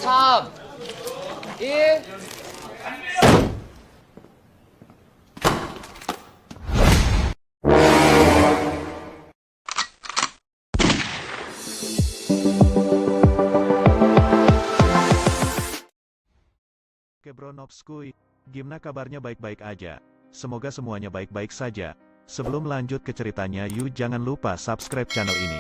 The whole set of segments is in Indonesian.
3, 1. Oke bro Nopskuy, gimana kabarnya baik-baik aja? Semoga semuanya baik-baik saja. Sebelum lanjut ke ceritanya yuk jangan lupa subscribe channel ini.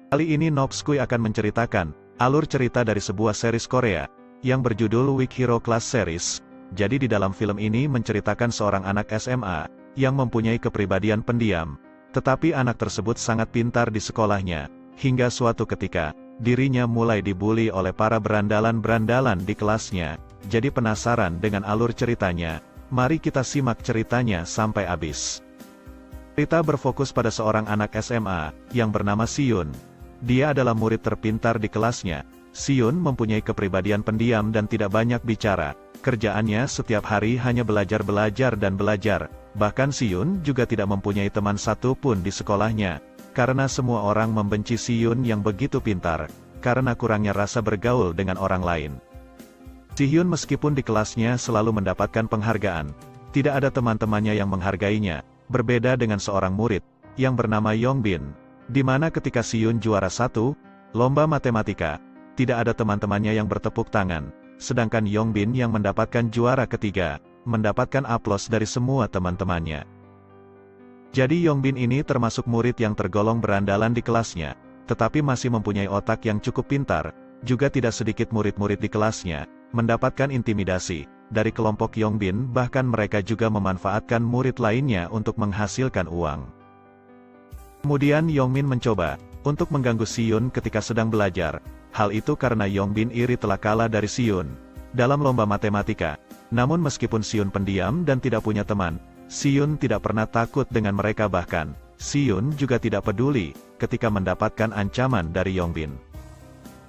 Kali ini Nopskuy akan menceritakan alur cerita dari sebuah series Korea yang berjudul Weak Hero Class Series. Jadi di dalam film ini menceritakan seorang anak SMA yang mempunyai kepribadian pendiam, tetapi anak tersebut sangat pintar di sekolahnya, hingga suatu ketika dirinya mulai dibully oleh para berandalan-berandalan di kelasnya. Jadi penasaran dengan alur ceritanya? Mari kita simak ceritanya sampai habis. Cerita berfokus pada seorang anak SMA yang bernama Siyun. Dia adalah murid terpintar di kelasnya. Siyun mempunyai kepribadian pendiam dan tidak banyak bicara. Kerjaannya setiap hari hanya belajar dan belajar. Bahkan Siyun juga tidak mempunyai teman satu pun di sekolahnya. Karena semua orang membenci Siyun yang begitu pintar, karena kurangnya rasa bergaul dengan orang lain. Siyun meskipun di kelasnya selalu mendapatkan penghargaan, tidak ada teman-temannya yang menghargainya, berbeda dengan seorang murid, yang bernama Yongbin, di mana ketika Siyun juara 1, lomba matematika, tidak ada teman-temannya yang bertepuk tangan, sedangkan Yongbin yang mendapatkan juara ketiga, mendapatkan aplaus dari semua teman-temannya. Jadi Yongbin ini termasuk murid yang tergolong berandalan di kelasnya, tetapi masih mempunyai otak yang cukup pintar. Juga tidak sedikit murid-murid di kelasnya mendapatkan intimidasi dari kelompok Yongbin, bahkan mereka juga memanfaatkan murid lainnya untuk menghasilkan uang. Kemudian Yongbin mencoba untuk mengganggu Siyun ketika sedang belajar. Hal itu karena Yongbin iri telah kalah dari Siyun dalam lomba matematika. Namun meskipun Siyun pendiam dan tidak punya teman, Siyun tidak pernah takut dengan mereka, bahkan Siyun juga tidak peduli ketika mendapatkan ancaman dari Yongbin.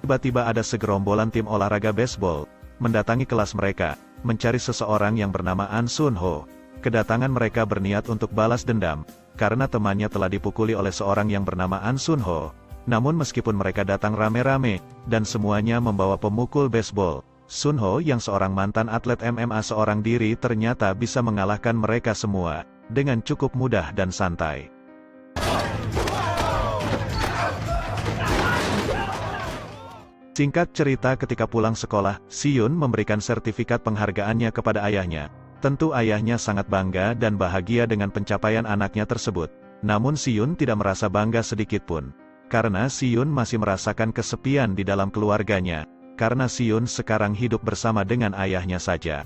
Tiba-tiba ada segerombolan tim olahraga baseball mendatangi kelas mereka, mencari seseorang yang bernama An Sun Ho. Kedatangan mereka berniat untuk balas dendam, karena temannya telah dipukuli oleh seorang yang bernama An Sun Ho. Namun meskipun mereka datang rame-rame, dan semuanya membawa pemukul baseball, Sun Ho yang seorang mantan atlet MMA seorang diri ternyata bisa mengalahkan mereka semua, dengan cukup mudah dan santai. Singkat cerita, ketika pulang sekolah, Siyun memberikan sertifikat penghargaannya kepada ayahnya. Tentu ayahnya sangat bangga dan bahagia dengan pencapaian anaknya tersebut. Namun Siyun tidak merasa bangga sedikitpun, karena Siyun masih merasakan kesepian di dalam keluarganya. Karena Siyun sekarang hidup bersama dengan ayahnya saja.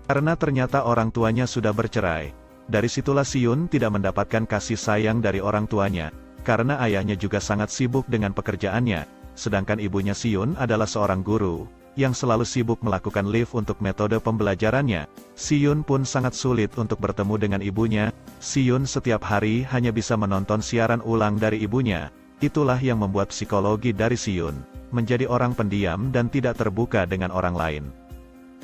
Karena ternyata orang tuanya sudah bercerai. Dari situlah Siyun tidak mendapatkan kasih sayang dari orang tuanya, karena ayahnya juga sangat sibuk dengan pekerjaannya, sedangkan ibunya Siyun adalah seorang guru, yang selalu sibuk melakukan live untuk metode pembelajarannya. Siyun pun sangat sulit untuk bertemu dengan ibunya. Siyun setiap hari hanya bisa menonton siaran ulang dari ibunya. Itulah yang membuat psikologi dari Siyun menjadi orang pendiam dan tidak terbuka dengan orang lain.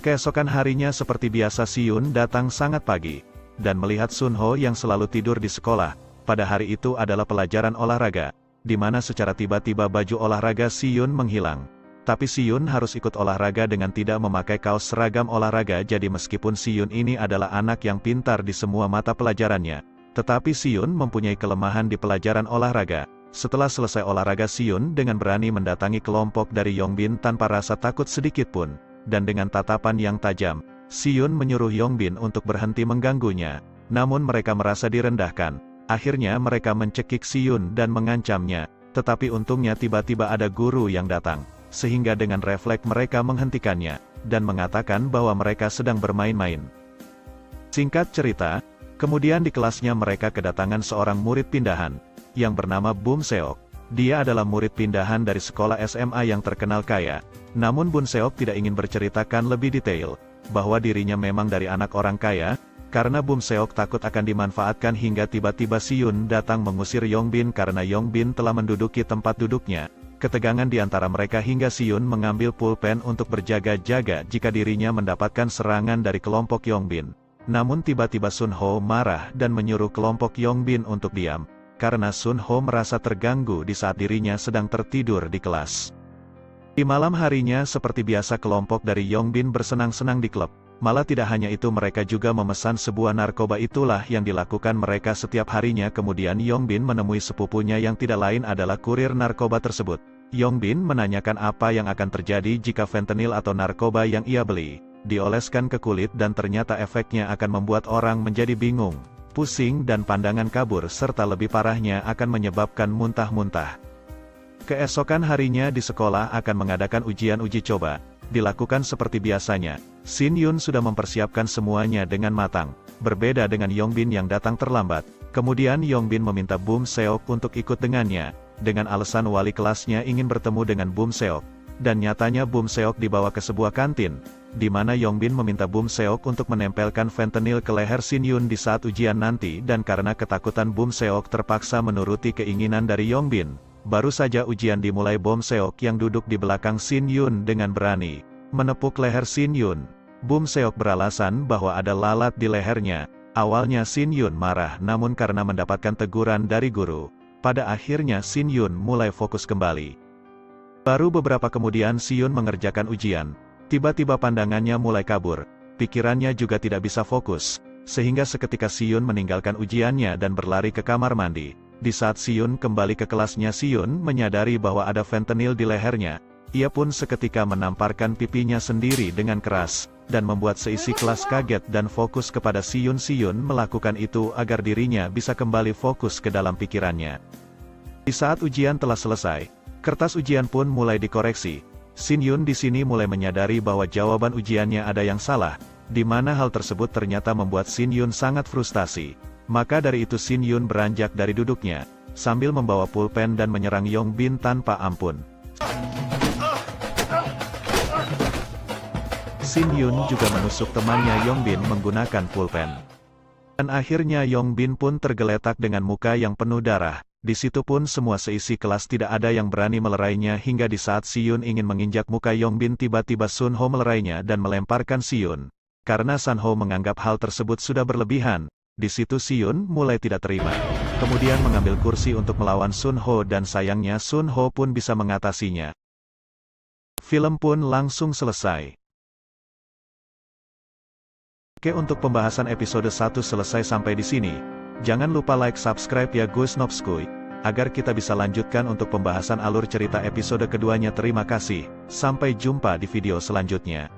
Keesokan harinya seperti biasa Siyun datang sangat pagi, dan melihat Sun Ho yang selalu tidur di sekolah. Pada hari itu adalah pelajaran olahraga, di mana secara tiba-tiba baju olahraga Siyun menghilang. Tapi Siyun harus ikut olahraga dengan tidak memakai kaos seragam olahraga. Jadi meskipun Siyun ini adalah anak yang pintar di semua mata pelajarannya, tetapi Siyun mempunyai kelemahan di pelajaran olahraga. Setelah selesai olahraga, Siyun dengan berani mendatangi kelompok dari Yongbin tanpa rasa takut sedikitpun, dan dengan tatapan yang tajam, Siyun menyuruh Yongbin untuk berhenti mengganggunya. Namun mereka merasa direndahkan. Akhirnya mereka mencekik Siyun dan mengancamnya, tetapi untungnya tiba-tiba ada guru yang datang, sehingga dengan refleks mereka menghentikannya, dan mengatakan bahwa mereka sedang bermain-main. Singkat cerita, kemudian di kelasnya mereka kedatangan seorang murid pindahan, yang bernama Bum Seok. Dia adalah murid pindahan dari sekolah SMA yang terkenal kaya. Namun Bum Seok tidak ingin berceritakan lebih detail, bahwa dirinya memang dari anak orang kaya, karena Bum Seok takut akan dimanfaatkan hingga tiba-tiba Siyun datang mengusir Yongbin karena Yongbin telah menduduki tempat duduknya. Ketegangan di antara mereka hingga Siyun mengambil pulpen untuk berjaga-jaga jika dirinya mendapatkan serangan dari kelompok Yongbin. Namun tiba-tiba Sun Ho marah dan menyuruh kelompok Yongbin untuk diam, karena Sun Ho merasa terganggu di saat dirinya sedang tertidur di kelas. Di malam harinya seperti biasa kelompok dari Yongbin bersenang-senang di klub. Malah tidak hanya itu, mereka juga memesan sebuah narkoba. Itulah yang dilakukan mereka setiap harinya. Kemudian Yongbin menemui sepupunya yang tidak lain adalah kurir narkoba tersebut. Yongbin menanyakan apa yang akan terjadi jika fentanyl atau narkoba yang ia beli dioleskan ke kulit, dan ternyata efeknya akan membuat orang menjadi bingung, pusing dan pandangan kabur, serta lebih parahnya akan menyebabkan muntah-muntah. Keesokan harinya di sekolah akan mengadakan ujian uji coba. Dilakukan seperti biasanya. Shin Yun sudah mempersiapkan semuanya dengan matang. Berbeda dengan Yongbin yang datang terlambat. Kemudian Yongbin meminta Bum Seok untuk ikut dengannya, dengan alasan wali kelasnya ingin bertemu dengan Bum Seok. Dan nyatanya Bum Seok dibawa ke sebuah kantin, di mana Yongbin meminta Bum Seok untuk menempelkan fentanyl ke leher Shin Yun di saat ujian nanti, dan karena ketakutan Bum Seok terpaksa menuruti keinginan dari Yongbin. Baru saja ujian dimulai, Bum Seok yang duduk di belakang Shin Yun dengan berani menepuk leher Shin Yun. Bum Seok beralasan bahwa ada lalat di lehernya. Awalnya Shin Yun marah, namun karena mendapatkan teguran dari guru, pada akhirnya Shin Yun mulai fokus kembali. Baru beberapa kemudian Shin Yun mengerjakan ujian. Tiba-tiba pandangannya mulai kabur, pikirannya juga tidak bisa fokus, sehingga seketika Shin Yun meninggalkan ujiannya dan berlari ke kamar mandi. Di saat Shin Yun kembali ke kelasnya, Shin Yun menyadari bahwa ada fentanyl di lehernya. Ia pun seketika menamparkan pipinya sendiri dengan keras, dan membuat seisi kelas kaget dan fokus kepada Shin Yun. Shin Yun melakukan itu agar dirinya bisa kembali fokus ke dalam pikirannya. Di saat ujian telah selesai, kertas ujian pun mulai dikoreksi. Shin Yun di sini mulai menyadari bahwa jawaban ujiannya ada yang salah, di mana hal tersebut ternyata membuat Shin Yun sangat frustasi. Maka dari itu Shin Yun beranjak dari duduknya, sambil membawa pulpen dan menyerang Yongbin tanpa ampun. Shin Yun juga menusuk temannya Yongbin menggunakan pulpen. Dan akhirnya Yongbin pun tergeletak dengan muka yang penuh darah. Di situ pun semua seisi kelas tidak ada yang berani melerainya, hingga di saat Shin Yun ingin menginjak muka Yongbin, tiba-tiba Sun Ho melerainya dan melemparkan Shin Yun. Karena Sun Ho menganggap hal tersebut sudah berlebihan, di situ Shin Yun mulai tidak terima. Kemudian mengambil kursi untuk melawan Sun Ho, dan sayangnya Sun Ho pun bisa mengatasinya. Film pun langsung selesai. Oke, untuk pembahasan episode 1 selesai sampai di sini. Jangan lupa like, subscribe ya Gus Nopskuy, agar kita bisa lanjutkan untuk pembahasan alur cerita episode keduanya. Terima kasih, sampai jumpa di video selanjutnya.